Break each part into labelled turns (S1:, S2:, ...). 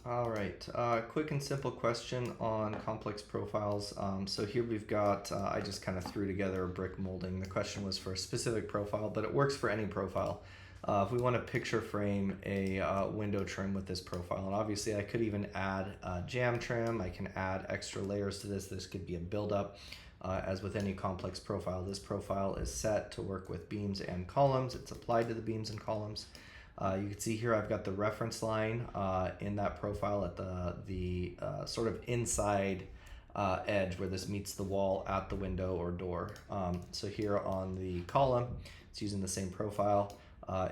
S1: All right, quick and simple question on complex profiles. So here we've got, I just kind of threw together a brick molding. The question was for a specific profile, but it works for any profile. If we want to picture frame a window trim with this profile, and obviously I could even add jam trim, I can add extra layers to this. This could be a buildup. As with any complex profile, this profile is set to work with beams and columns. It's applied to the beams and columns. You can see here I've got the reference line in that profile at the sort of inside edge where this meets the wall at the window or door. So here on the column, it's using the same profile.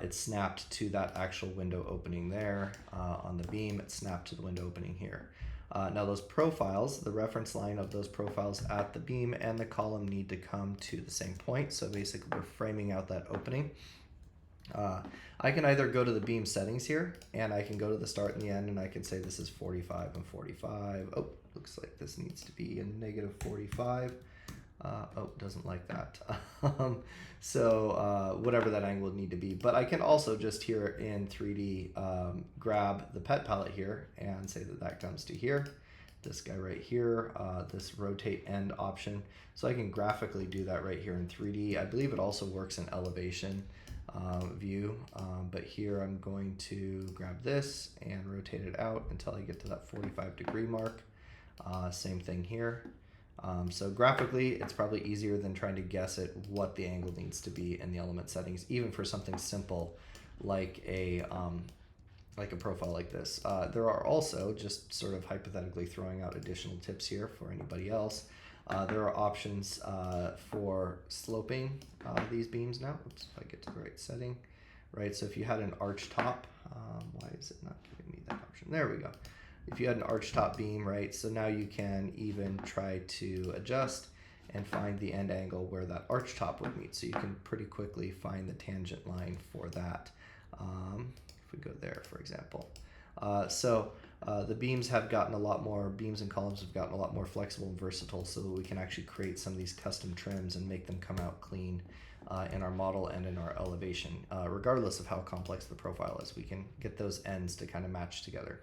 S1: It's snapped to that actual window opening there. On the beam, it's snapped to the window opening here. Now those profiles, the reference line of those profiles at the beam and the column need to come to the same point. So basically we're framing out that opening. I can either go to the beam settings here and I can go to the start and the end and I can say this is 45 and 45. Oh, looks like this needs to be a negative 45. Oh, doesn't like that. So whatever that angle would need to be. But I can also just here in 3D grab the pet palette here and say that that comes to here. This guy right here, this rotate end option. So I can graphically do that right here in 3D. I believe it also works in elevation view, but here I'm going to grab this and rotate it out until I get to that 45-degree mark. Same thing here. So graphically, it's probably easier than trying to guess at what the angle needs to be in the element settings, even for something simple like a profile like this. There are also, just sort of hypothetically throwing out additional tips here for anybody else, there are options for sloping these beams now. Oops, if I get to the right setting. Right, so if you had an arch top, why is it not giving me that option? There we go. If you had an arch top beam, right, so now you can even try to adjust and find the end angle where that arch top would meet. So you can pretty quickly find the tangent line for that. If we go there, for example. The beams have gotten a lot more, beams and columns have gotten a lot more flexible and versatile so that we can actually create some of these custom trims and make them come out clean in our model and in our elevation. Regardless of how complex the profile is, we can get those ends to kind of match together.